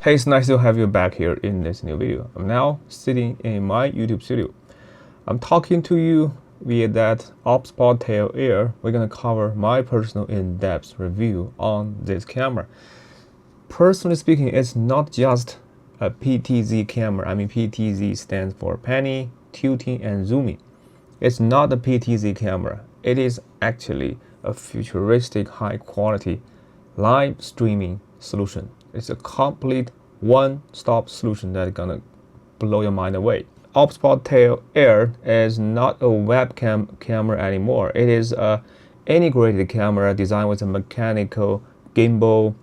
Hey, it's nice to have you back here in this new video. I'm now sitting in my YouTube studio. I'm talking to you via that OBSBOT Tail Air. We're gonna cover my personal in-depth review on this camera. Personally speaking, it's not just a PTZ camera. I mean, PTZ stands for panning, tilting, and zooming. It's not a PTZ camera. It is actually a futuristic, high-quality live streaming solution. It's a complete one-stop solution that's gonna blow your mind away. OBSBOT Tail Air is not a webcam camera anymore. It is an integrated camera designed with a mechanical gimbal,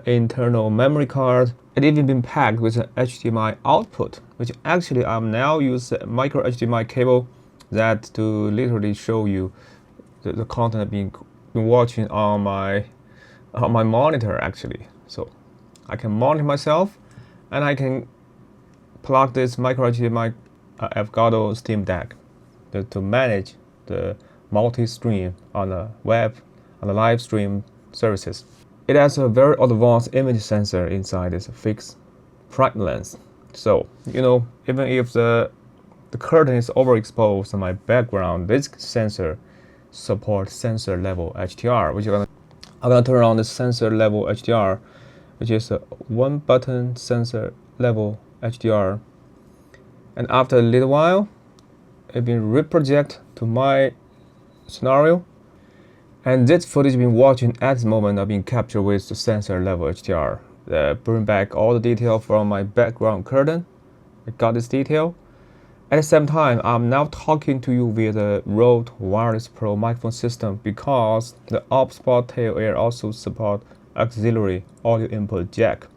internal memory card. It even been packed with an HDMI output, which actually I'm now using micro HDMI cable that to literally show you the content I've been watching on my monitor actually. So I can monitor myself, and I can plug this micro HDMI Elgato Steam Deck to manage the multi-stream on the web, on the live stream services. It has a very advanced image sensor inside this fixed prime lens. So, you know, even if the curtain is overexposed on my background, this sensor supports sensor level HDR, which I'm gonna turn on the sensor level HDR, which is a one button sensor level HDR. And after a little while, it been reproject to my scenario. And this footage I've been watching at this moment I've been captured with the sensor level HDR. Bring back all the detail from my background curtain. I got this detail. At the same time, I'm now talking to you via the Rode Wireless Pro microphone system because the OBSBOT Tail Air also supports auxiliary audio input jack.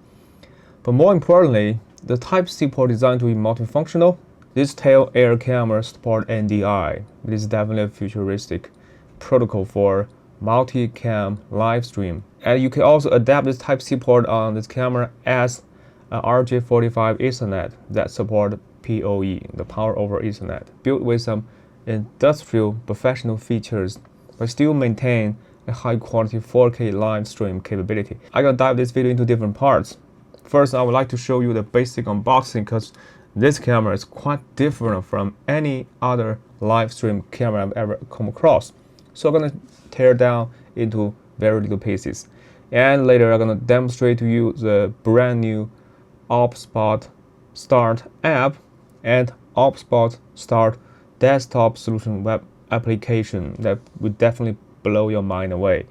But more importantly, the Type-C port designed to be multifunctional. This Tail Air camera supports NDI. It is definitely a futuristic protocol for multi-cam live stream. And you can also adapt this Type-C port on this camera as an RJ45 Ethernet that supports PoE, the power over Ethernet, built with some industrial professional features, but still maintain a high quality 4K live stream capability. I'm gonna dive this video into different parts. First, I would like to show you the basic unboxing because this camera is quite different from any other live stream camera I've ever come across. So I'm gonna tear down into very little pieces. And later I'm gonna demonstrate to you the brand new OBSBOT Start App and OBSBOT Start Desktop Solution web application that will definitely blow your mind away.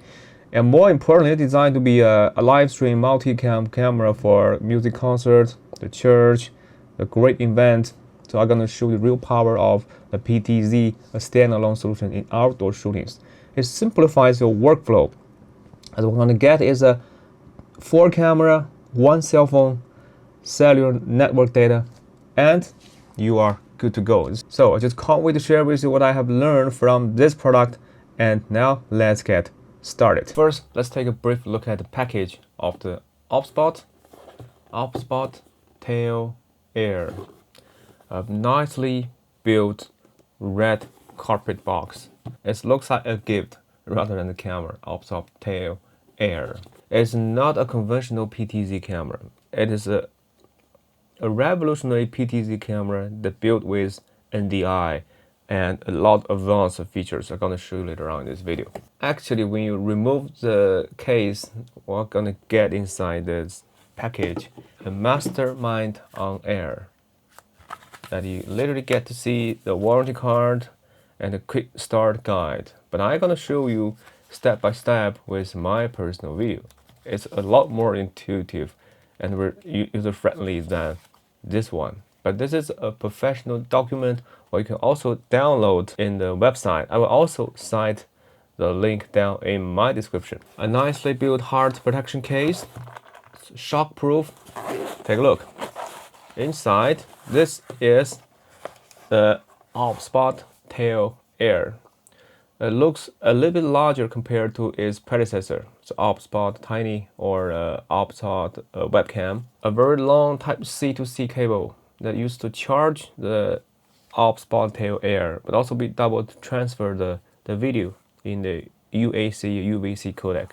And more importantly, it's designed to be a live stream multi-cam camera for music concerts, the church, a great event. So I'm gonna show you the real power of the PTZ, a standalone solution in outdoor shootings. It simplifies your workflow. As we're gonna get is a 4 camera, 1 cell phone, cellular network data, and you are good to go. So I just can't wait to share with you what I have learned from this product. And now let's get started. First, let's take a brief look at the package of the OBSBOT Tail Air. A nicely built red carpet box. It looks like a gift rather than the camera. OBSBOT Tail Air. It's not a conventional PTZ camera. It is a revolutionary PTZ camera that built with NDI and a lot of advanced features I'm gonna show you later on in this video. Actually, when you remove the case, we're gonna get inside this package a mastermind on air. That you literally get to see the warranty card and a quick start guide. But I'm gonna show you step by step with my personal video. It's a lot more intuitive and user-friendly than this one. But this is a professional document or you can also download in the website. I will also cite the link down in my description. A nicely built heart protection case, shock-proof. Take a look. Inside, this is the OBSBOT Tail Air. It looks a little bit larger compared to its predecessor, the OBSBOT Tiny or OBSBOT webcam. A very long Type-C to C cable that used to charge the OBSBOT Tail Air, but also be double to transfer the video in the UAC UVC codec.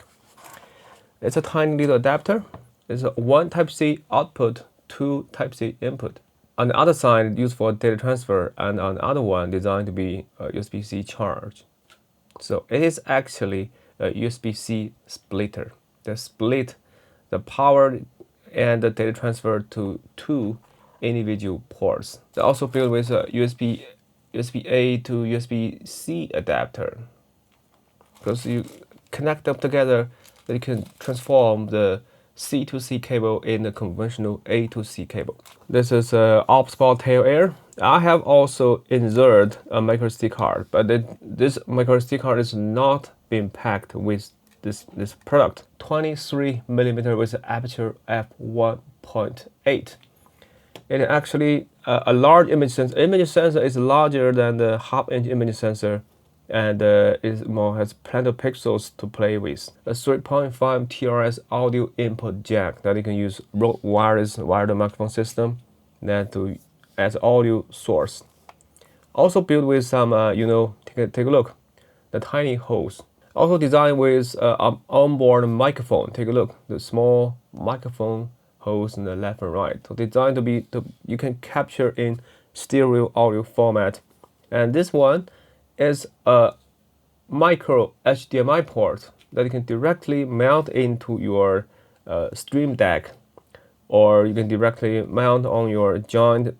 It's a tiny little adapter It's a one Type-C output, two Type-C input. On the other side, used for data transfer, and on the other one, designed to be a USB-C charge. So it is actually a USB-C splitter that split the power and the data transfer to two individual ports. They also built with a USB-A to USB-C adapter, because you connect them together, that you can transform the C to C cable in a conventional A to C cable. This is a OBSBOT tail air. I have also inserted a micro SD card, but this micro SD card is not being packed with this product. 23mm with aperture f1.8. It actually a large image sensor. Image sensor is larger than the half-inch image sensor, and has plenty of pixels to play with. A 3.5 TRS audio input jack that you can use wireless wired microphone system that to as audio source. Also built with some take a look, the tiny holes. Also designed with onboard microphone. Take a look, the small microphone holes in the left and right. So designed to be you can capture in stereo audio format, and this one is a micro HDMI port that you can directly mount into your Stream Deck, or you can directly mount on your joint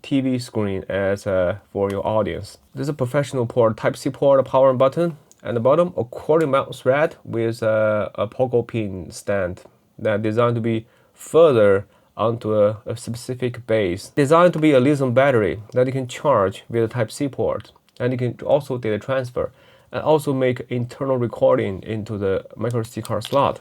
TV screen as for your audience. This is a professional port, Type-C port, a power button, and the bottom a quarter mount thread with a pogo pin stand that designed to be further onto a specific base. Designed to be a lithium battery that you can charge with a Type-C port, and you can also data transfer and also make internal recording into the micro SD card slot.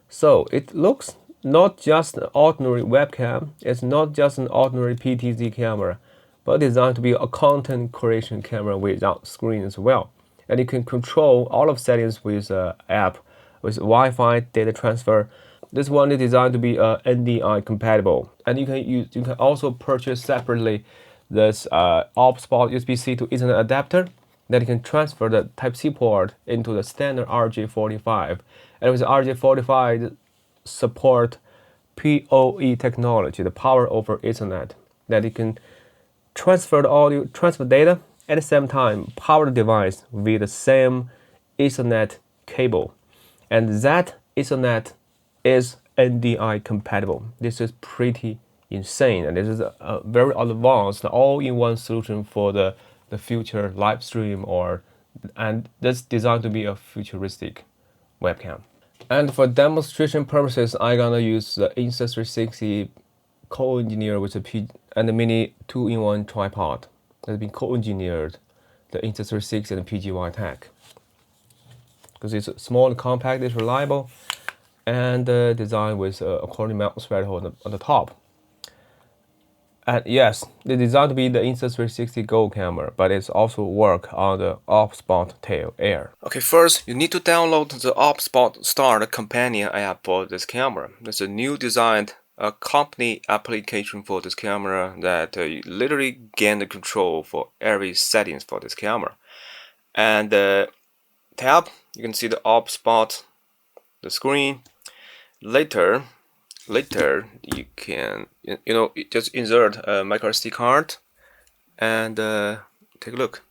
So it looks not just an ordinary webcam, it's not just an ordinary PTZ camera, but designed to be a content creation camera without screen as well. And you can control all of settings with an app, with Wi-Fi data transfer. This one is designed to be NDI compatible, and you can also purchase separately this OBSBOT USB-C to Ethernet adapter that you can transfer the Type-C port into the standard RJ45. And with RJ45 support PoE technology, the power over Ethernet, that you can transfer the audio, transfer data, at the same time power the device with the same Ethernet cable. And that Ethernet is NDI compatible. This is pretty insane, and this is a very advanced all-in-one solution for the future live stream, and that's designed to be a futuristic webcam. And for demonstration purposes, I'm gonna use the Insta360 co-engineered with the mini 2-in-1 tripod that's been co-engineered, the Insta360 and the PGY tech, because it's small and compact, it's reliable, and designed with a quarter mount thread hole on the top. And yes, they designed to be the Insta360 Go camera, but it's also work on the OBSBOT tail air. Okay, first you need to download the OBSBOT Start companion app for this camera. It's a new designed company application for this camera that you literally gain the control for every settings for this camera. And the tab, you can see the OBSBOT, the screen. Later you can just insert a micro SD card and take a look.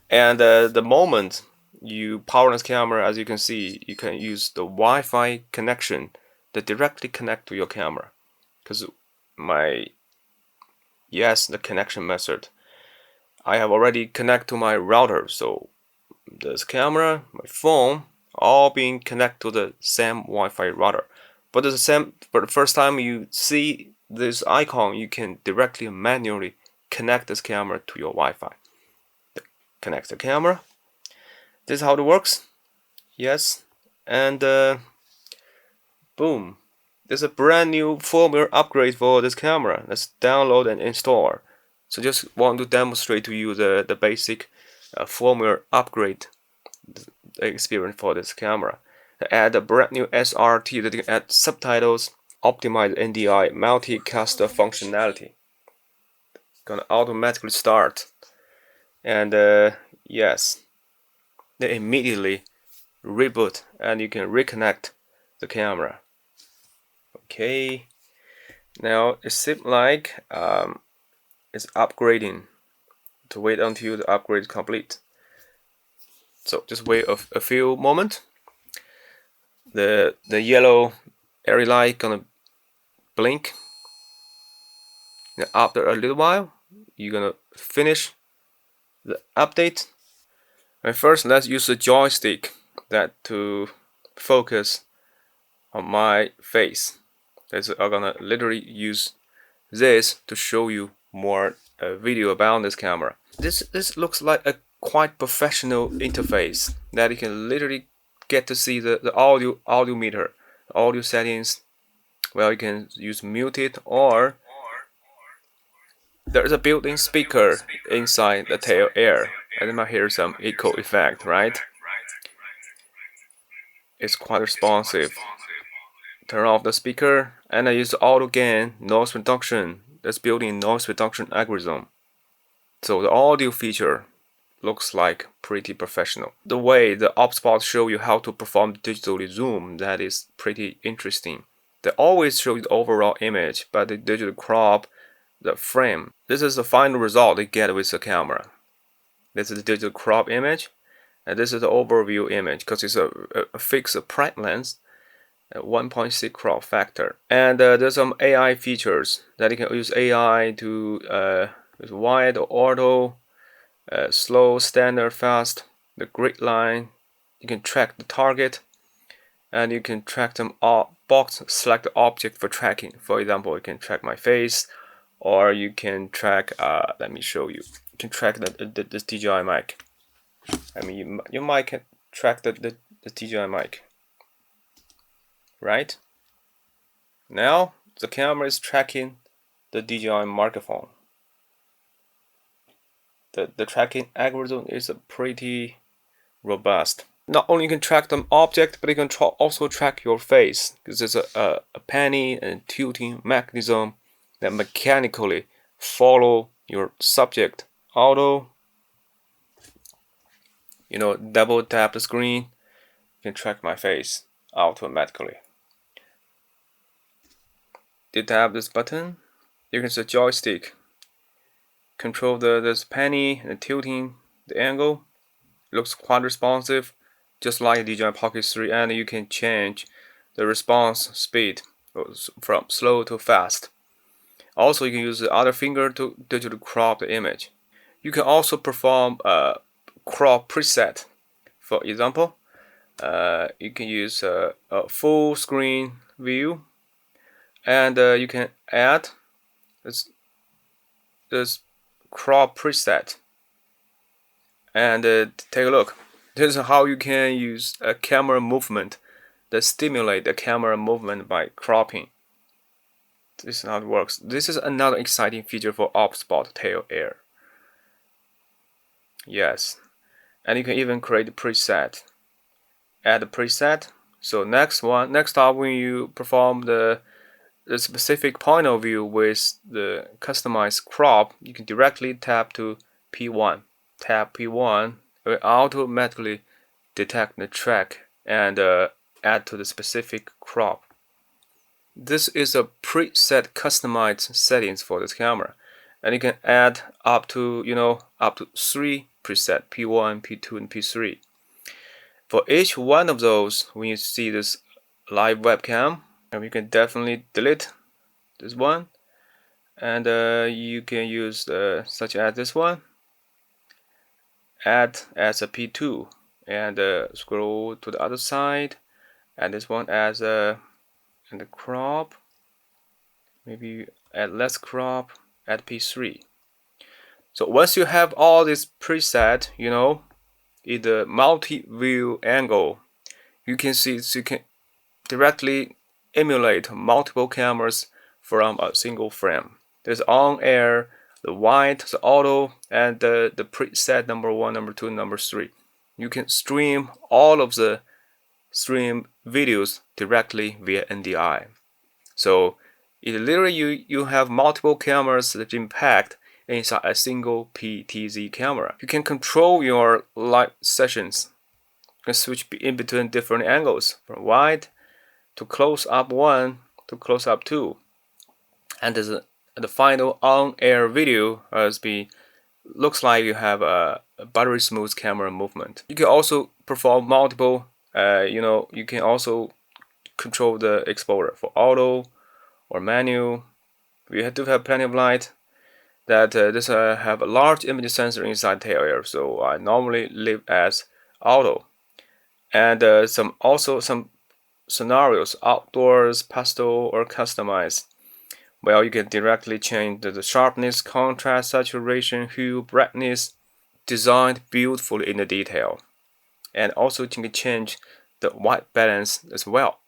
And the moment you power this camera, as you can see, you can use the Wi-Fi connection that directly connect to your camera, because the connection method, I have already connected to my router, so this camera, my phone, all being connected to the same Wi-Fi router. But for the first time you see this icon, you can directly manually connect this camera to your Wi-Fi. Connect the camera. This is how it works. Yes, and boom. There's a brand new firmware upgrade for this camera. Let's download and install. So just want to demonstrate to you the basic firmware upgrade experience for this camera. Add a brand new SRT that you can add subtitles, optimize NDI, multicast functionality. Gonna automatically start, and yes, they immediately reboot, and you can reconnect the camera. Okay, now it seems like it's upgrading. To wait until the upgrade is complete. So just wait a few moments. The yellow area light gonna blink. And after a little while, you're gonna finish the update. And first, let's use the joystick to focus on my face. I'm gonna literally use this to show you more video about this camera. This looks like a quite professional interface that you can literally get to see the audio meter, audio settings. Well, you can use muted, or there's a built-in speaker inside the tail air, and you might hear some echo effect, right? It's quite responsive. Turn off the speaker, and I use the auto gain noise reduction. That's built-in noise reduction algorithm. So the audio feature looks like pretty professional. The way the OBSBOT show you how to perform digitally zoom, that is pretty interesting. They always show you the overall image, but they digital crop the frame. This is the final result they get with the camera. This is the digital crop image, and this is the overview image because it's a fixed prime lens, 1.6 crop factor. And there's some AI features that you can use AI to use wide or auto, slow, standard, fast, the grid line. You can track the target, and you can track them all. Box select the object for tracking. For example, you can track my face, or you can track. Let me show you. You can track the DJI mic. I mean, you might can track the DJI mic, right? Now the camera is tracking the DJI microphone. The tracking algorithm is pretty robust. Not only you can track the object, but you can also track your face, because there's a panning and tilting mechanism that mechanically follow your subject. Auto, double tap the screen, you can track my face automatically. You tap this button, you can use the joystick, control this panning and tilting the angle. Looks quite responsive, just like DJI Pocket 3, and you can change the response speed from slow to fast. Also, you can use the other finger to digitally crop the image. You can also perform a crop preset. For example, you can use a full screen view, and you can add this crop preset. And take a look. This is how you can use a camera movement that stimulate the camera movement by cropping. This is how it works. This is another exciting feature for OBSBOT Tail Air. Yes, and you can even create a preset. Add a preset. So next up, when you perform the specific point of view with the customized crop, you can directly tap to P1. Tap P1, it will automatically detect the track and add to the specific crop. This is a preset customized settings for this camera, and you can add up to 3 preset: P1, P2, and P3. For each one of those, when you see this live webcam, you can definitely delete this one, and you can use such as this one. Add as a P2, and scroll to the other side, and this one as a and the crop. Maybe add less crop, add P3. So once you have all this preset, in the multi-view angle, you can see you can directly emulate multiple cameras from a single frame. There's on air, the wide, the auto, and the preset number 1, number 2, number 3. You can stream all of the stream videos directly via NDI. So it literally you have multiple cameras that impact inside a single PTZ camera. You can control your live sessions. You can switch in between different angles, from wide to close up 1 to close up too. And the final on-air video looks like you have a buttery smooth camera movement. You can also perform multiple, you can also control the exposure for auto or manual. We do have plenty of light. That this have a large image sensor inside tail area, so I normally leave as auto. And some scenarios, outdoors, pastel, or customized. Well, you can directly change the sharpness, contrast, saturation, hue, brightness, designed beautifully in the detail. And also you can change the white balance as well.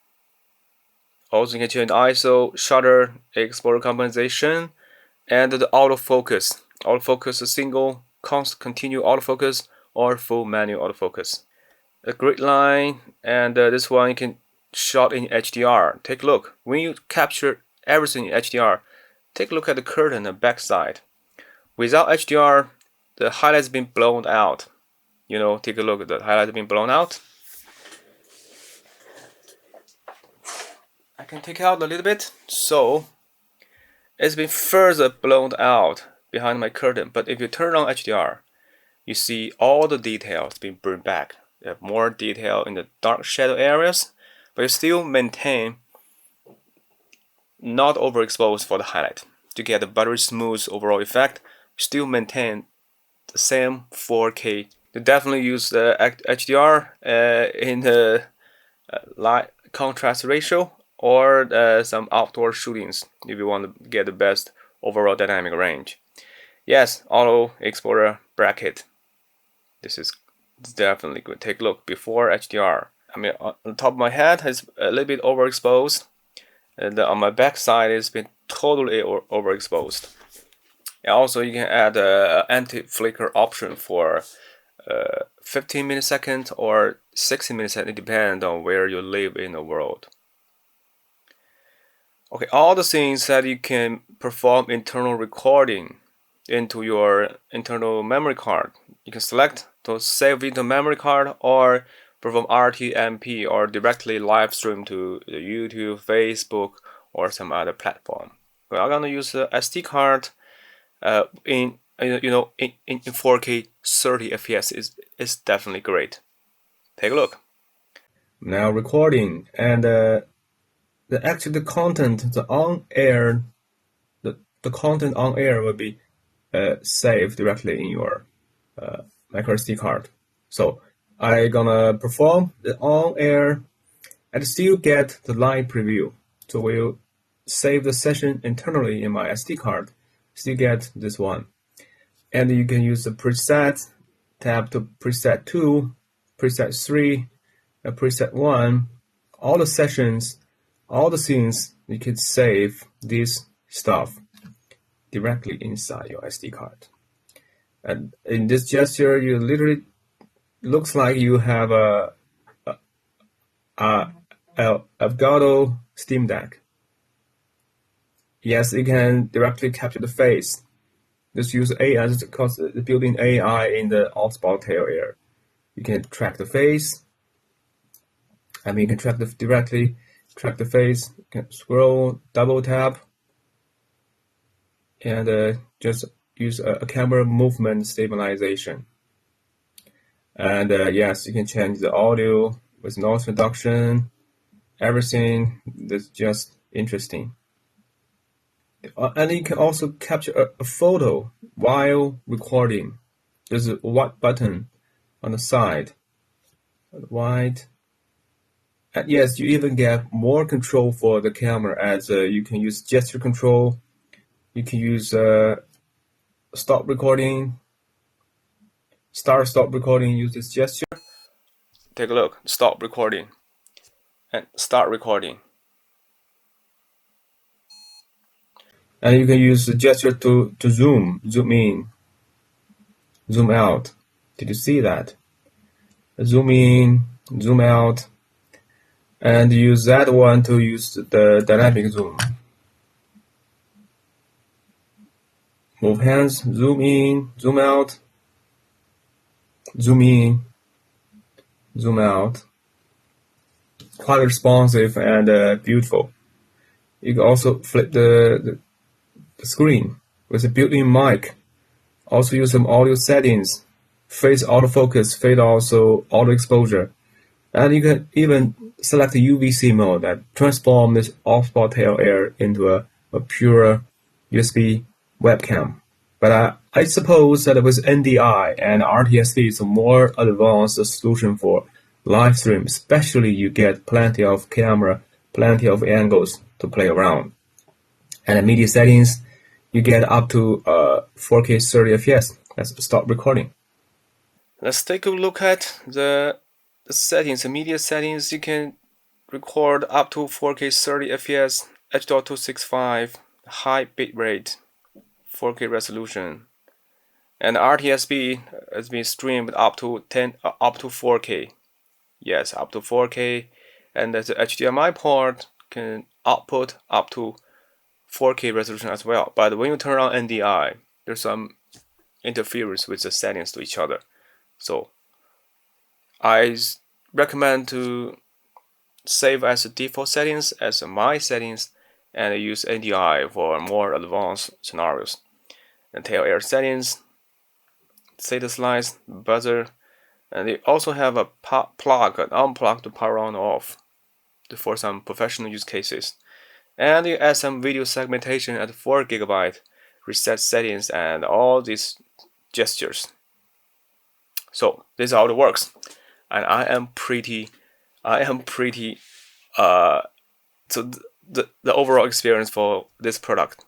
Also you can change ISO, shutter, exposure compensation, and the autofocus. Autofocus is single, continue autofocus, or full manual autofocus. A grid line, and this one you can shot in HDR. Take a look. When you capture everything in HDR, take a look at the curtain on the back side. Without HDR, the highlights been blown out. Take a look at the highlights being blown out. I can take out a little bit, so it's been further blown out behind my curtain. But if you turn on HDR, you see all the details being burned back. You have more detail in the dark shadow areas, but you still maintain not overexposed for the highlight. To get a buttery smooth overall effect, still maintain the same 4K. You definitely use the HDR in the light contrast ratio, or some outdoor shootings if you want to get the best overall dynamic range. Yes, auto exposure bracket. This is definitely good. Take a look before HDR. I mean, on the top of my head it's a little bit overexposed, and on my back side it's been totally overexposed. And also you can add an anti-flicker option for 15 milliseconds or 60 milliseconds, depending on where you live in the world. Okay, all the things that you can perform internal recording into your internal memory card. You can select to save into memory card, or perform RTMP, or directly live stream to YouTube, Facebook, or some other platform. Well, I'm gonna use the SD card in 4K 30 FPS is definitely great. Take a look. Now recording, and the content, the content on air will be saved directly in your micro SD card. So I gonna perform the on air and still get the live preview. So we'll save the session internally in my SD card. Still get this one, and you can use the preset. Tab to preset 2, preset 3, preset 1. All the sessions, all the scenes, you can save this stuff directly inside your SD card. And in this gesture, you literally looks like you have a Elgato Steam Deck. Yes, you can directly capture the face. Just use AI, just because the built-in AI in the OBSBOT tail area. You can track the face. I mean, you can directly track the face. You can scroll, double tap, and just use a camera movement stabilization. And yes, you can change the audio with noise reduction. Everything that's just interesting. And you can also capture a photo while recording. There's a white button on the side. White. And yes, you even get more control for the camera, as you can use gesture control. You can use stop recording. Stop recording, use this gesture. Take a look. Stop recording. And start recording. And you can use the gesture to zoom in, zoom out. Did you see that? Zoom in, zoom out, and use that one to use the dynamic zoom. Move hands, zoom in, zoom out, zoom in, zoom out. Quite responsive and beautiful. You can also flip the screen with a built-in mic. Also use some audio settings, face autofocus, fade also auto exposure. And you can even select the UVC mode that transforms this OBSBOT tail air into a pure USB webcam. But I suppose that with NDI and RTSP, it's a more advanced solution for live stream, especially you get plenty of camera, plenty of angles to play around. And the media settings, you get up to 4K 30 FPS. Let's start recording. Let's take a look at the settings, the media settings. You can record up to 4K 30 FPS, H.265, high bitrate, 4K resolution, and RTSP has been streamed up to 4K. Yes, up to 4K, and the HDMI port can output up to 4K resolution as well. But when you turn on NDI, there's some interference with the settings to each other. So I recommend to save as default settings as my settings and use NDI for more advanced scenarios. And tail air settings, THETA slice, buzzer, and they also have a plug and unplug to power on or off for some professional use cases. And you add some video segmentation at 4 GB, reset settings, and all these gestures. So this is how it works, and I am pretty. So the overall experience for this product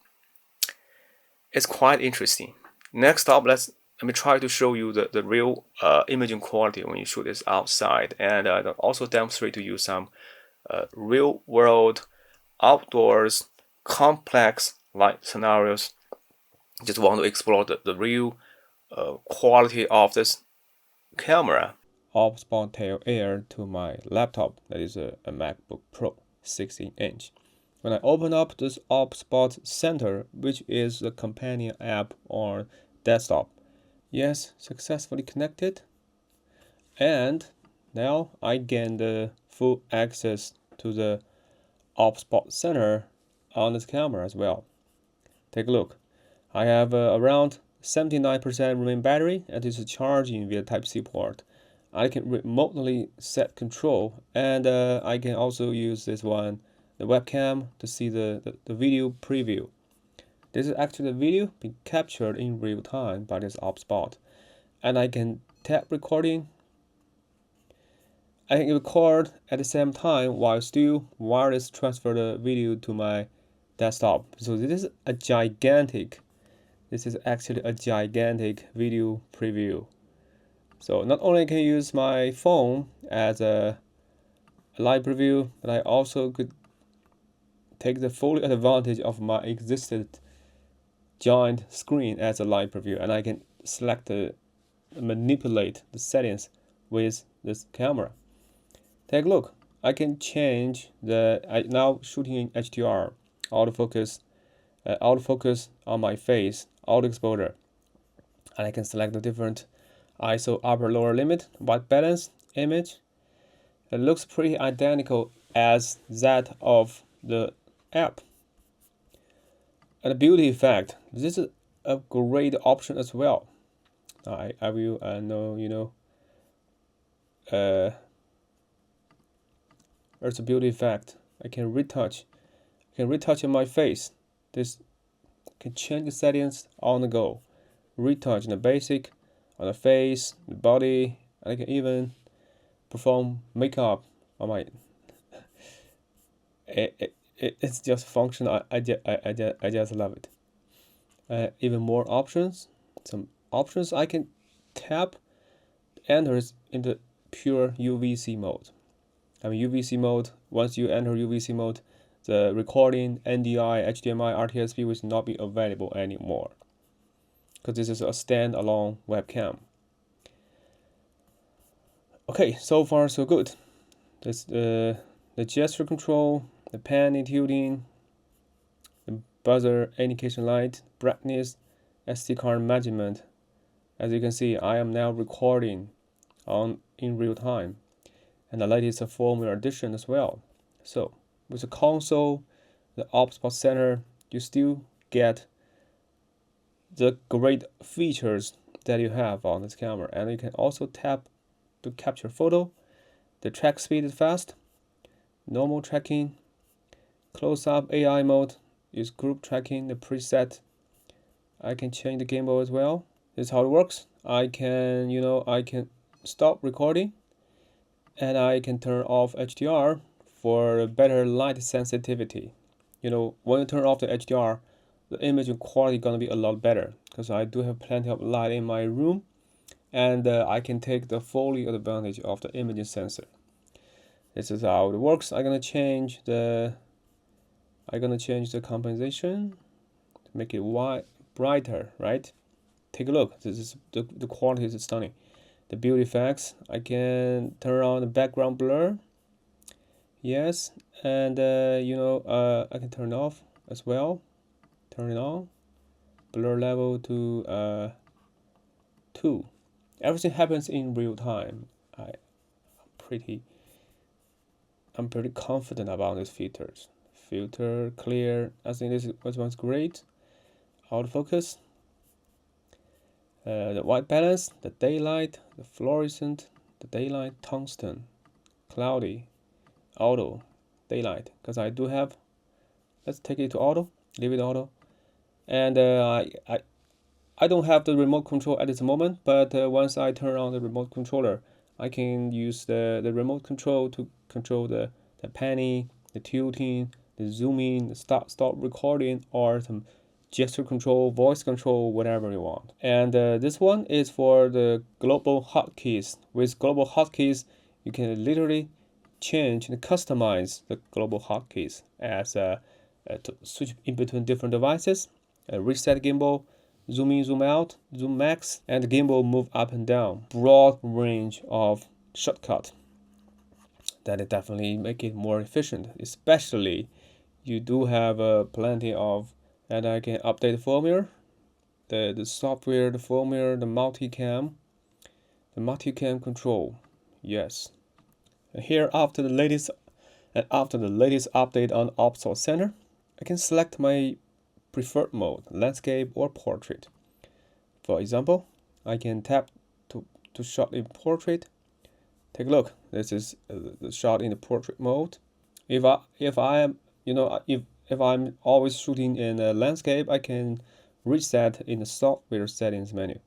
is quite interesting. Next up, let me try to show you the real imaging quality when you shoot this outside, and also demonstrate to you some real world outdoors complex light scenarios. Just want to explore the real quality of this camera. OBSBOT tail air to my laptop, that is a MacBook Pro 16-inch. When I open up this OBSBOT Center, which is the companion app on desktop, yes, successfully connected, and now I gain the full access to the OBSBOT Center on this camera as well. Take a look. I have around 79% remaining battery, and it's charging via Type-C port. I can remotely set control, and I can also use this one, the webcam, to see the video preview. This is actually the video being captured in real time by this OBSBOT, and I can tap recording. I can record at the same time while still wireless transfer the video to my desktop. So this is actually a gigantic video preview. So not only can I use my phone as a live preview, but I also could take the full advantage of my existing giant screen as a live preview, and I can select manipulate the settings with this camera. Take a look. I can change I now shooting in HDR, autofocus on my face, auto exposure, and I can select the different ISO upper lower limit, white balance, image. It looks pretty identical as that of the app. And the beauty effect, this is a great option as well. I will know there's a beauty effect. I can retouch in my face. This can change the settings on the go. Retouch in the basic, on the face, the body, and I can even perform makeup on my. It's just functional. I just love it. Even more options. Some options I can tap, enters into pure UVC mode. UVC mode. Once you enter UVC mode, the recording, NDI, HDMI, RTSP will not be available anymore, because this is a standalone webcam. Okay, so far so good. This the gesture control, the pan tilting, the buzzer indication light, brightness, SD card management. As you can see, I am now recording in real time, and the latest firmware edition as well. So with the console, the OBSBOT Center, you still get the great features that you have on this camera. And you can also tap to capture photo. The track speed is fast, normal tracking, close-up AI mode is group tracking, the preset. I can change the gimbal as well. This is how it works. I can, I can stop recording, and I can turn off HDR for better light sensitivity. When you turn off the HDR, the image quality is gonna be a lot better because I do have plenty of light in my room, and I can take the fully advantage of the image sensor. This is how it works. I'm gonna change the compensation to make it brighter, right? Take a look. This is the quality is stunning. The beauty effects, I can turn on the background blur. Yes, and I can turn it off as well. Turn it on. Blur level to 2. Everything happens in real time. I'm pretty confident about these filters. Filter clear. I think this one's great. Autofocus. The white balance, the daylight, the fluorescent, the daylight, tungsten, cloudy, auto, daylight. Because I do have. Let's take it to auto. Leave it auto. And I don't have the remote control at this moment, but once I turn on the remote controller, I can use the remote control to control the panning, the tilting, the zooming, the stop recording, or some gesture control, voice control, whatever you want. And this one is for the global hotkeys. With global hotkeys, you can literally change and customize the global hotkeys as to switch in between different devices, reset gimbal, zoom in, zoom out, zoom max, and the gimbal move up and down. Broad range of shortcut. That it definitely make it more efficient, especially you do have plenty of, and I can update the firmware, the software, the firmware, the multicam control. Yes. And here after the latest update on OBSBOT Center, I can select my preferred mode, landscape or portrait. For example, I can tap to shot in portrait. Take a look. This is the shot in the portrait mode. If I'm always shooting in a landscape, I can reset in the software settings menu.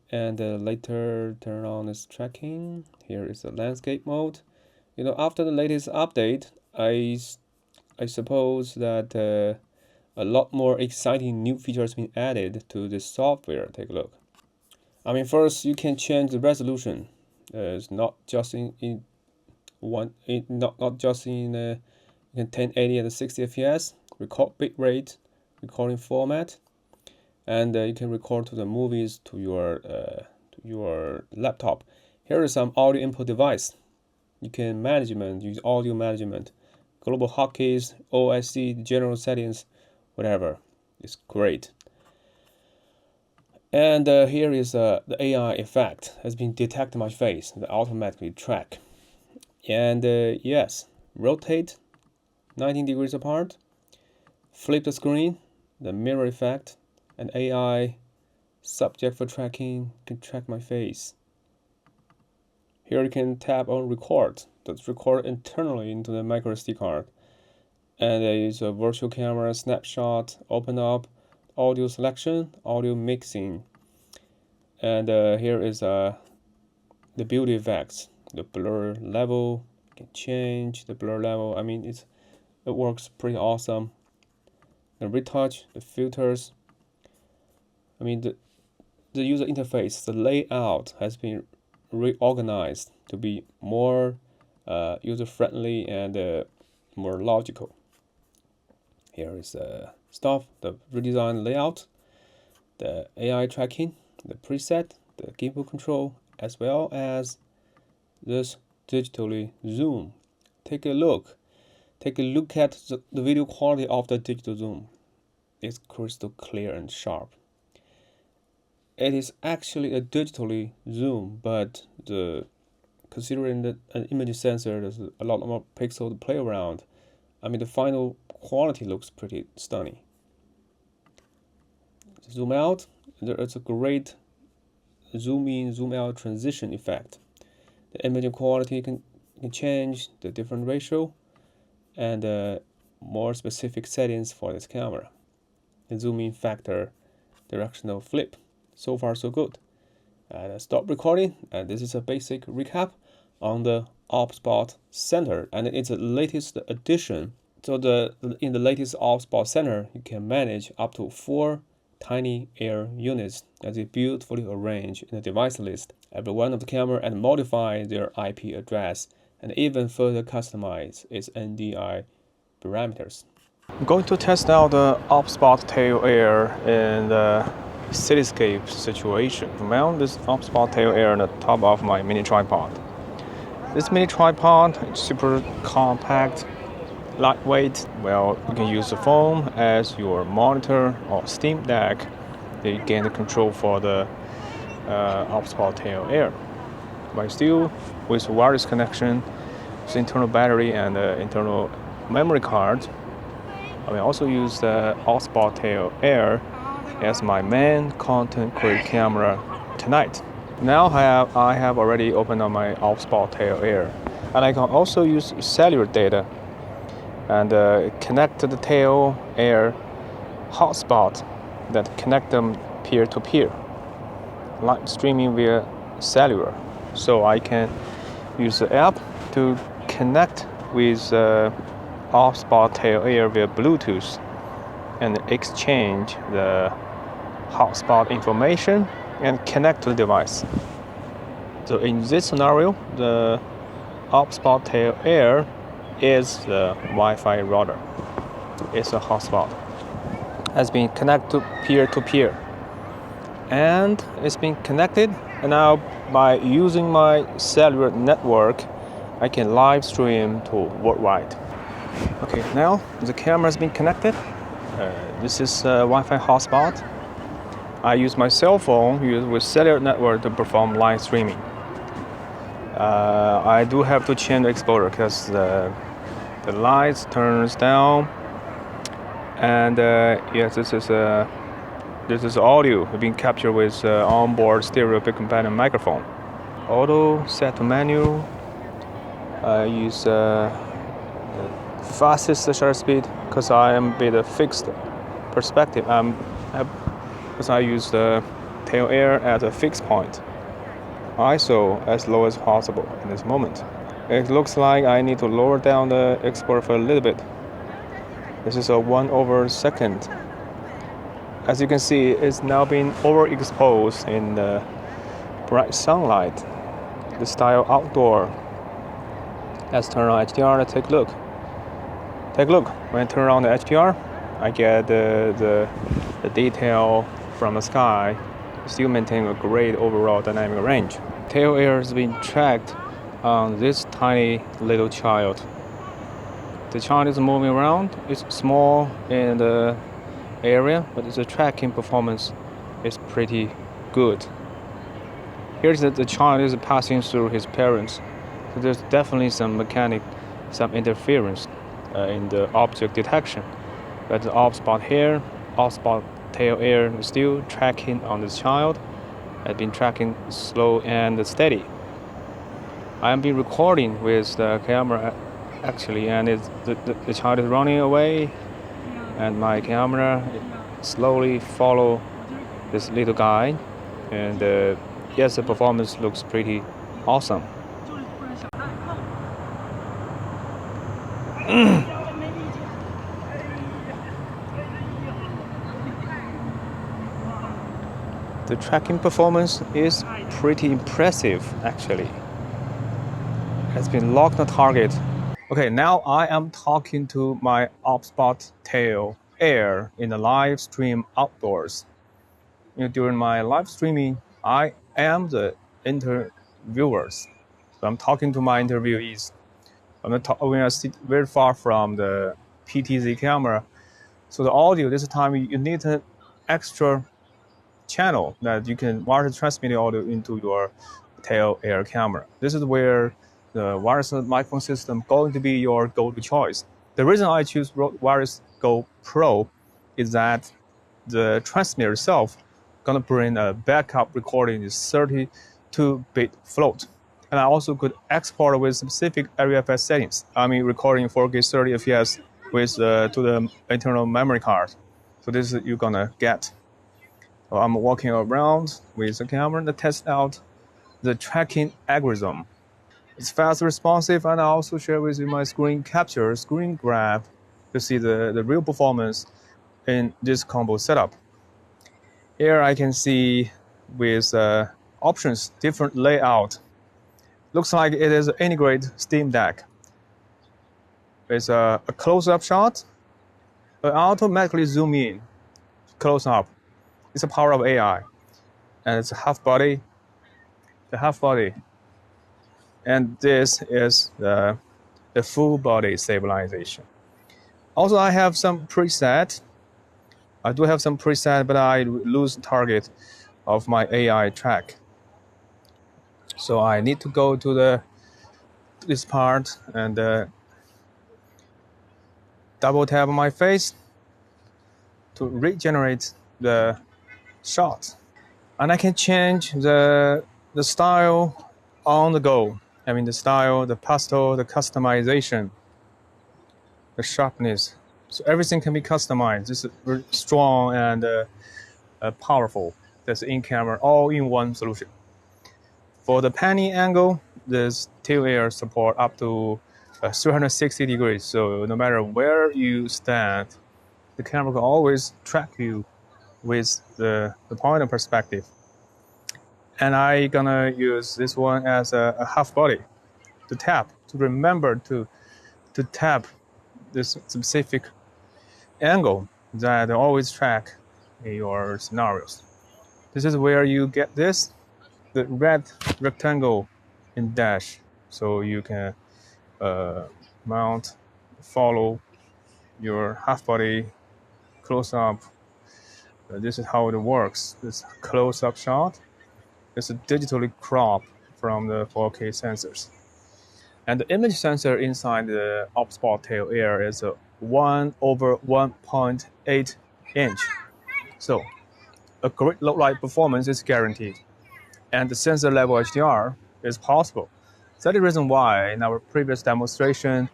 And later turn on this tracking. Here is the landscape mode. After the latest update, I suppose that a lot more exciting new features been added to this software. Take a look. First you can change the resolution. It's not just in 1080 and 60 fps. Record bitrate, recording format, and you can record to the movies to your laptop. Here is some audio input device. You can use audio management, global hotkeys, OSC, general settings, whatever. It's great. And here is the AI effect has been detect my face, the automatically track. And yes, rotate 19 degrees apart, flip the screen, the mirror effect, and AI subject for tracking can track my face. Here you can tap on record. That's record internally into the micro SD card. And there is a virtual camera snapshot, open up, audio selection, audio mixing. And here is the beauty effects, the blur level. You can change the blur level. It works pretty awesome. The retouch, the filters. The user interface, the layout has been reorganized to be more user-friendly and more logical. Here is the stuff, the redesigned layout, the AI tracking, the preset, the gimbal control, as well as this digitally zoom. Take a look at the video quality of the digital zoom. It's crystal clear and sharp. It is actually a digitally zoom, but considering that an image sensor, there's a lot more pixels to play around. The final quality looks pretty stunning. Zoom out, there is a great zoom in, zoom out transition effect. The imaging quality can change the different ratio and more specific settings for this camera. The zoom in factor, directional flip. So far so good. And stop recording. And this is a basic recap on the OBSBOT Center, and it's the latest addition. So in the latest OBSBOT Center, you can manage up to 4 tiny air units as they beautifully arrange in the device list every one of the camera and modify their IP address and even further customize its NDI parameters. I'm going to test out the OBSBOT Tail Air in the cityscape situation. Mount this OBSBOT Tail Air on the top of my mini tripod. This mini tripod is super compact, lightweight. Well, you can use the phone as your monitor or Steam Deck. You gain the control for the OBSBOT Tail Air. But still, with wireless connection, with internal battery and internal memory card, I will also use the OBSBOT Tail Air as my main content creator camera tonight. Now I have already opened up my OBSBOT Tail Air, and I can also use cellular data and connect to the Tail Air hotspot that connect them peer-to-peer, live streaming via cellular. So I can use the app to connect with OBSBOT Tail Air via Bluetooth and exchange the hotspot information and connect to the device. So in this scenario, the OBSBOT Tail Air is the Wi-Fi router. It's a hotspot. Has been connected peer-to-peer, and it's been connected. And now by using my cellular network, I can live stream to worldwide. Okay, now the camera has been connected. This is a Wi-Fi hotspot. I use my cell phone with cellular network to perform live streaming. I do have to change the exposure because the lights turns down. And yes, this is audio being captured with onboard stereo big companion microphone. Auto set to manual. I use fastest shutter speed because I am with a fixed perspective. Because I use the tail air at a fixed point. ISO as low as possible in this moment. It looks like I need to lower down the exposure for a little bit. This is a 1/2. As you can see, it's now being overexposed in the bright sunlight. The style outdoor. Let's turn on HDR. Let's take a look. Take a look. When I turn on the HDR, I get the detail from the sky, still maintain a great overall dynamic range. Tail air has been tracked on this tiny little child. The child is moving around. It's small in the area, but the tracking performance is pretty good. Here's that the child is passing through his parents. So there's definitely some interference in the object detection. But the OBSBOT here, OBSBOT Tail Air is still tracking on this child. I've been tracking slow and steady. I have been recording with the camera actually, and the child is running away, and my camera slowly follow this little guy, and yes, the performance looks pretty awesome. The tracking performance is pretty impressive, actually. It's been locked on target. Okay, now I am talking to my OBSBOT Tail Air in the live stream outdoors. During my live streaming, I am the interviewers. So I'm talking to my interviewees. When I sit very far from the PTZ camera, so the audio, this time you need an extra channel that you can wireless transmit the audio into your tail air camera. This is where the wireless microphone system going to be your go-to choice. The reason I choose Rode Wireless Go Pro is that the transmitter itself gonna bring a backup recording is 32-bit float. And I also could export with specific RFS settings. I mean, recording 4K 30 FPS with to the internal memory card. So this is you're gonna get. So I'm walking around with the camera to test out the tracking algorithm. It's fast responsive, and I also share with you my screen capture, screen grab to see the real performance in this combo setup. Here I can see with options, different layout. Looks like it is an integrated Steam Deck. It's a close-up shot, but automatically zoom in, close up. It's the power of AI, and it's a half body. And this is the full body stabilization. Also, I have some preset. I do have some preset, but I lose target of my AI track. So I need to go to this part and double tap on my face to regenerate the shot. And I can change the style on the go. I mean the style, the pastel, the customization, the sharpness. So everything can be customized. It's very strong and powerful. That's in-camera, all-in-one solution. For the panning angle, this tail air support up to 360 degrees. So no matter where you stand, the camera can always track you with the point of perspective. And I'm gonna use this one as a half body to tap, to remember to tap this specific angle that always track your scenarios. This is where you get this, the red rectangle in dash, so you can mount, follow your half body close up. This is how it works. This close up shot is digitally cropped from the 4K sensors. And the image sensor inside the OBSBOT tail air is a 1/1.8 inch. So a great low light performance is guaranteed. And the sensor level HDR is possible. That's the reason why in our previous demonstration,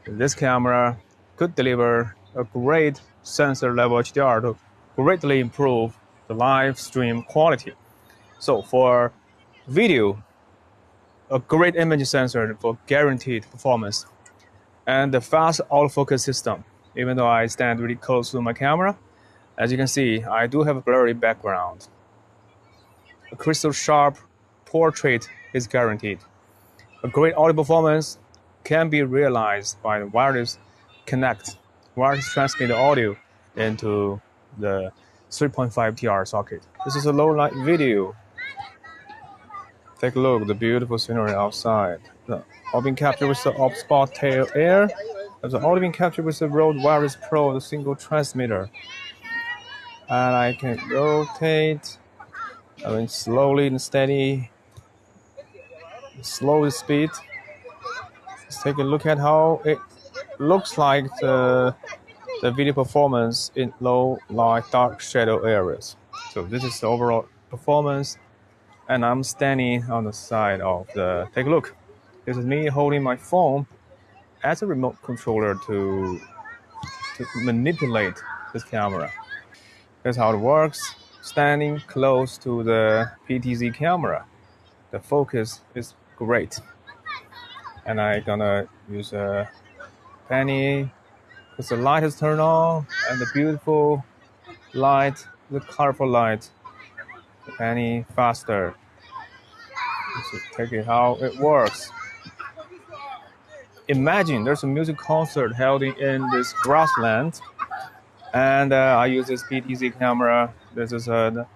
this camera could deliver a great sensor level HDR to greatly improve the live stream quality. So for video, a great image sensor for guaranteed performance, and the fast autofocus system. Even though I stand really close to my camera, as you can see, I do have a blurry background. A crystal sharp portrait is guaranteed. A great audio performance can be realized by the wireless connect, wireless transmit the audio into the 3.5 TR socket. This is a low light video. Take a look at the beautiful scenery outside. The all being captured with the OBSBOT tail air. It's all being captured with the Rode Wireless Pro, the single transmitter. And I can rotate, I mean slowly and steady, slow speed. Let's take a look at how it looks like the video performance in low light, dark shadow areas. So this is the overall performance. And I'm standing on the side of the, take a look. This is me holding my phone as a remote controller to manipulate this camera. That's how it works. Standing close to the PTZ camera, the focus is great. And I'm gonna use a penny because the light is turned on and the beautiful light, the colorful light. The penny faster. So take it how it works. Imagine there's a music concert held in this grassland, and I use this PTZ camera. This is I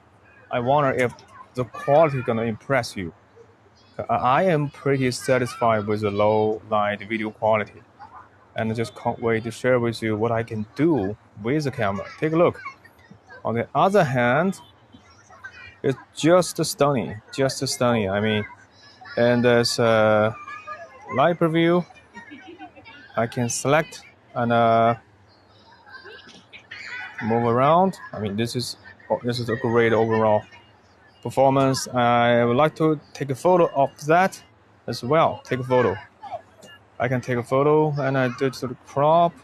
wonder if the quality is gonna impress you. I am pretty satisfied with the low light video quality, and I just can't wait to share with you what I can do with the camera. Take a look. On the other hand, it's just stunning. I mean, and there's a light preview. I can select and move around. I mean, this is a great overall performance. I would like to take a photo of that as well. Take a photo. I can take a photo and I do sort of crop.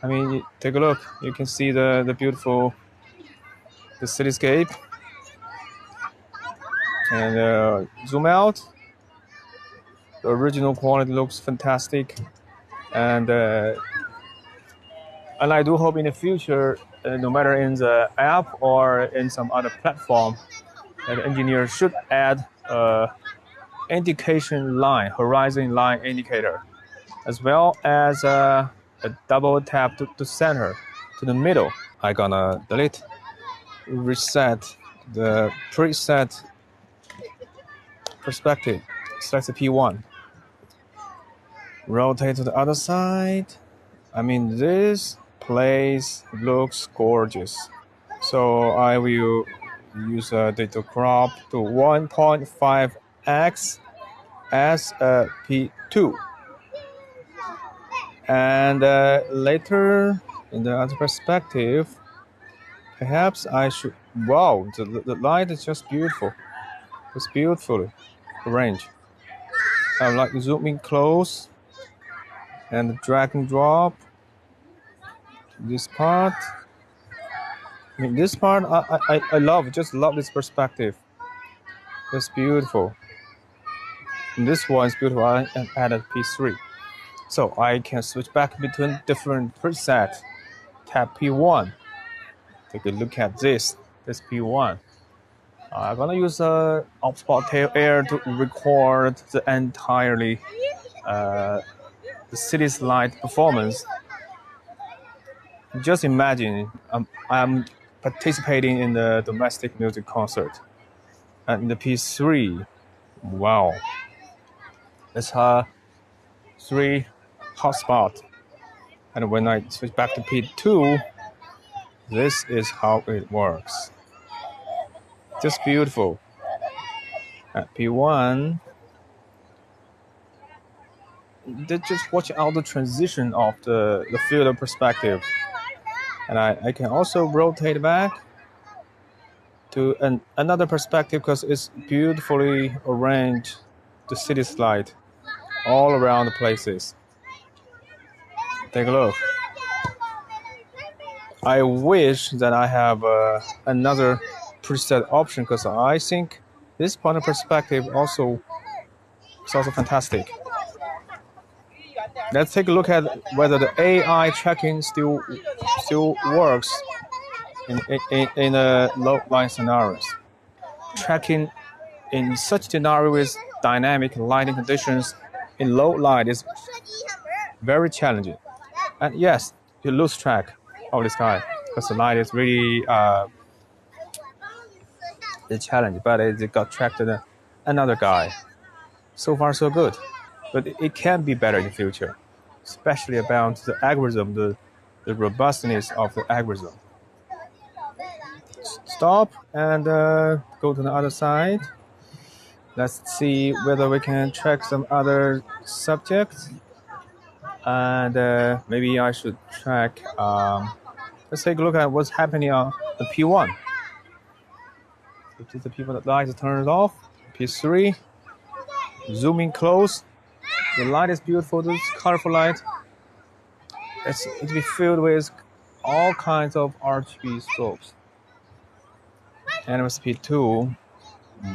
I mean, take a look. You can see the beautiful the cityscape. And zoom out. The original quality looks fantastic, and I do hope in the future, no matter in the app or in some other platform, that engineers should add indication line, horizon line indicator, as well as a double tap to center, to the middle. I'm gonna delete, reset the preset perspective. Select the P1. Rotate to the other side. I mean, this place looks gorgeous. So I will use a data crop to 1.5x as a P2. And later, in the other perspective, perhaps I should... Wow, the light is just beautiful. It's beautifully arranged. I like zooming close and drag and drop this part. I mean, this part I love, just love this perspective. It's beautiful. And this one is beautiful. I added P3. So I can switch back between different presets. Tap P1. Take a look at this P1. I'm gonna use OBSBOT Tail Air to record the entirely the city's light performance. Just imagine I'm participating in the domestic music concert. And in the P3, wow, it's 3 hotspot. And when I switch back to P2, this is how it works. Just beautiful. At P1, just watch out the transition of the field of perspective. And I can also rotate back to another perspective because it's beautifully arranged, the city slide all around the places. Take a look. I wish that I have another preset option because I think this point of perspective is also fantastic. Let's take a look at whether the AI tracking still works in low light scenarios. Tracking in such scenario with dynamic lighting conditions in low light is very challenging. And yes, you lose track of the sky because the light is really the challenge, but it got tracked to another guy. So far, so good. But it can be better in the future, especially about the algorithm, the robustness of the algorithm. Stop and go to the other side. Let's see whether we can track some other subjects. And maybe I should track, let's take a look at what's happening on the P1. If the people that light is turned off, P3, zooming close. The light is beautiful, this colorful light. It's to be filled with all kinds of RGB strobes. And with P2,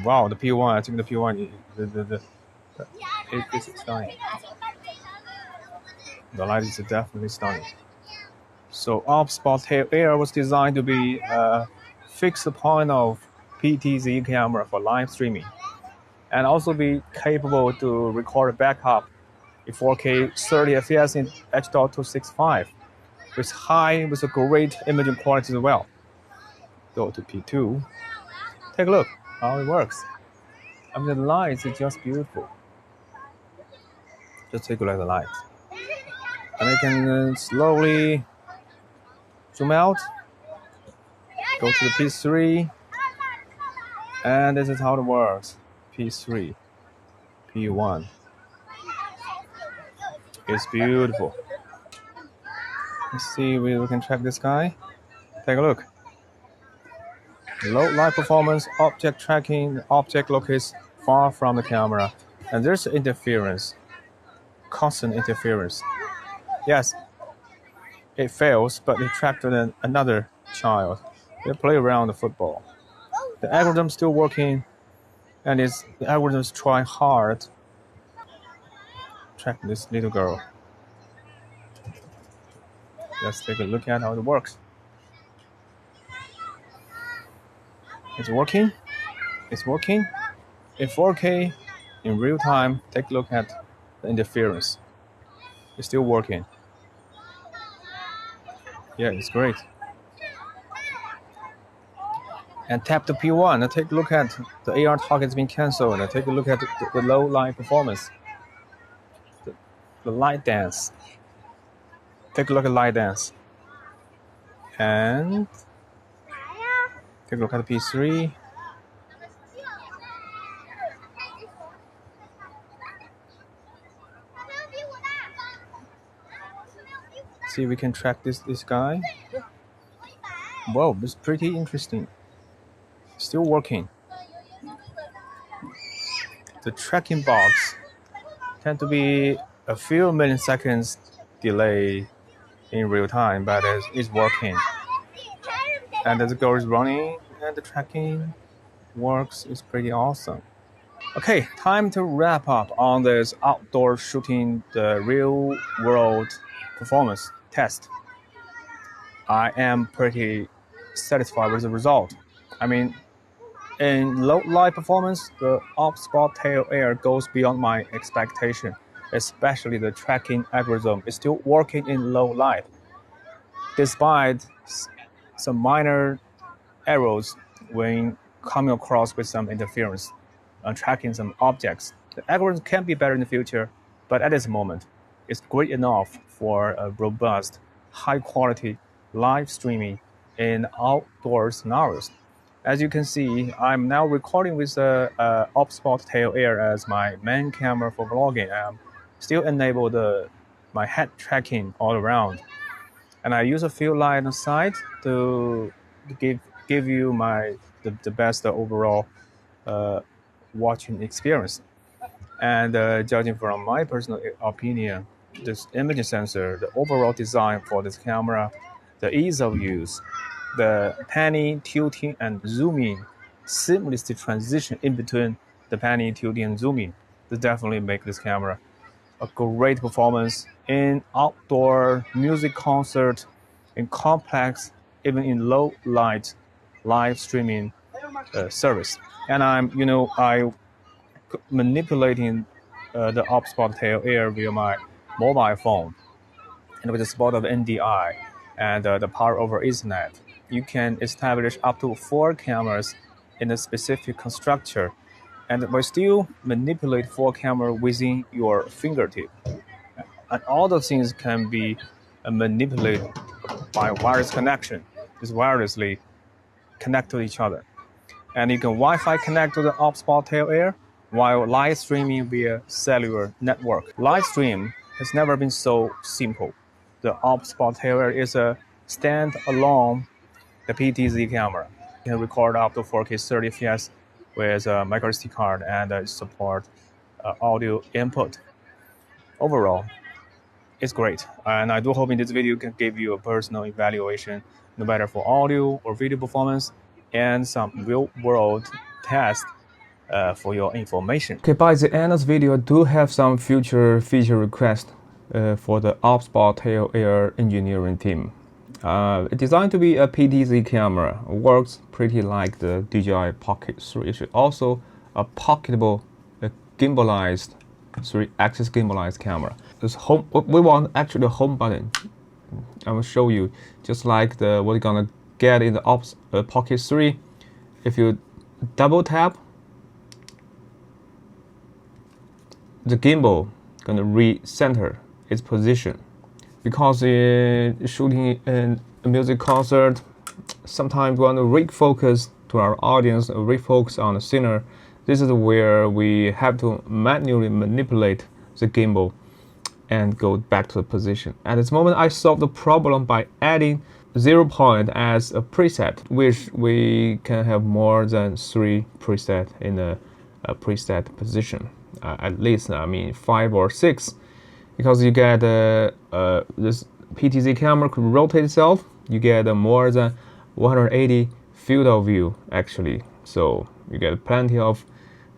wow, the P1, I think the P1, it's stunning. The light is definitely stunning. So OBSBOT Tail Air was designed to be a fixed point of PTZ camera for live streaming, and also be capable to record backup in 4K 30 FPS in H.265 with a great imaging quality as well. Go to P2. Take a look how it works. I mean, the lights are just beautiful. Just take a look at the lights. And I can slowly zoom out, go to the P3, and this is how it works. P3, P1. It's beautiful. Let's see if we can track this guy. Take a look. Low light performance, object tracking, the object locates far from the camera. And there's interference, constant interference. Yes, it fails, but it tracked another child. They play around the football. The algorithm's still working, and the algorithms try hard to track this little girl. Let's take a look at how it works. It's working. It's working. In 4K, in real time, take a look at the interference. It's still working. Yeah, it's great. And tap the P1 and take a look at the AR target's been cancelled. And take a look at the low light performance. The light dance. Take a look at light dance. And take a look at the P3. See if we can track this guy. Whoa, it's pretty interesting. Still working. The tracking box tend to be a few milliseconds delay in real time, but it's working. And the girl is running, and the tracking works. It's pretty awesome. Okay, time to wrap up on this outdoor shooting, the real world performance test. I am pretty satisfied with the result. I mean, in low light performance, the OBSBOT Tail Air goes beyond my expectation, especially the tracking algorithm is still working in low light. Despite some minor errors when coming across with some interference on tracking some objects. The algorithm can be better in the future, but at this moment, it's great enough for a robust, high-quality live streaming in outdoor scenarios. As you can see, I'm now recording with the OBSBOT Tail Air as my main camera for vlogging. I'm still enable my head tracking all around, and I use a field light on the side to give you the best overall watching experience. And judging from my personal opinion, this image sensor, the overall design for this camera, the ease of use, the panning, tilting, and zooming, seamlessly transition in between the panning, tilting, and zooming. This definitely make this camera a great performance in outdoor music concert, in complex, even in low light live streaming service. And I'm manipulating the OBSBOT Tail Air via my mobile phone, and with the support of NDI and the power over Ethernet, you can establish up to 4 cameras in a specific structure, and but still manipulate 4 cameras within your fingertip. And all those things can be manipulated by wireless connection. Just wirelessly connect to each other. And you can Wi-Fi connect to the OBSBOT Tail Air while live streaming via cellular network. Live stream has never been so simple. The OBSBOT Tail Air is a stand-alone the PTZ camera. You can record up to 4K 30 FPS with a micro SD card and support audio input. Overall, it's great, and I do hope in this video can give you a personal evaluation, no matter for audio or video performance, and some real-world test for your information. Okay, by the end of the video, I do have some future feature requests for the OBSBOT Tail Air engineering team. It's designed to be a PTZ camera. It works pretty like the DJI Pocket 3. It's also a pocketable, gimbalized 3-axis gimbalized camera. This home, we want actually the home button. I will show you, just like what you're gonna get in the Pocket 3. If you double tap, the gimbal gonna recenter its position. Because in shooting in a music concert, sometimes we want to refocus to our audience, refocus on the singer. This is where we have to manually manipulate the gimbal and go back to the position. At this moment, I solved the problem by adding 0 point as a preset, which we can have more than 3 presets in a preset position. At least, I mean 5 or 6, because you get this PTZ camera could rotate itself. You get more than 180 field of view actually, so you get plenty of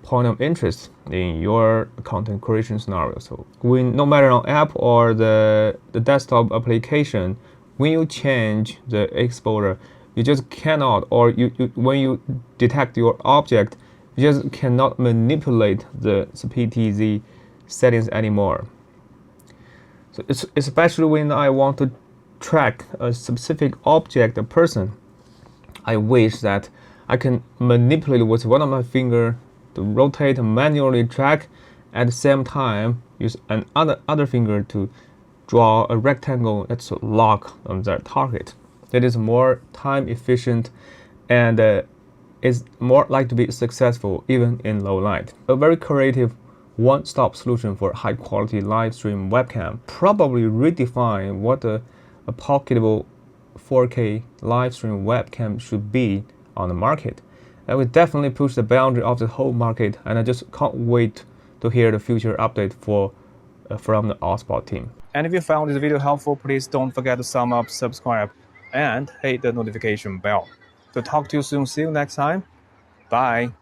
point of interest in your content creation scenario. So no matter on app or the desktop application, when you change the exposure, you just cannot, or when you detect your object, you just cannot manipulate the PTZ settings anymore. So it's especially when I want to track a specific object, a person, I wish that I can manipulate with one of my fingers to rotate and manually track, at the same time use other finger to draw a rectangle that's lock on that target. It is more time efficient and is more likely to be successful even in low light. A very creative one-stop solution for high-quality live stream webcam, probably redefine what a pocketable 4K live stream webcam should be on the market. That will definitely push the boundary of the whole market, and I just can't wait to hear the future update from the OBSBOT team. And if you found this video helpful, please don't forget to thumb up, subscribe, and hit the notification bell. To talk to you soon. See you next time. Bye.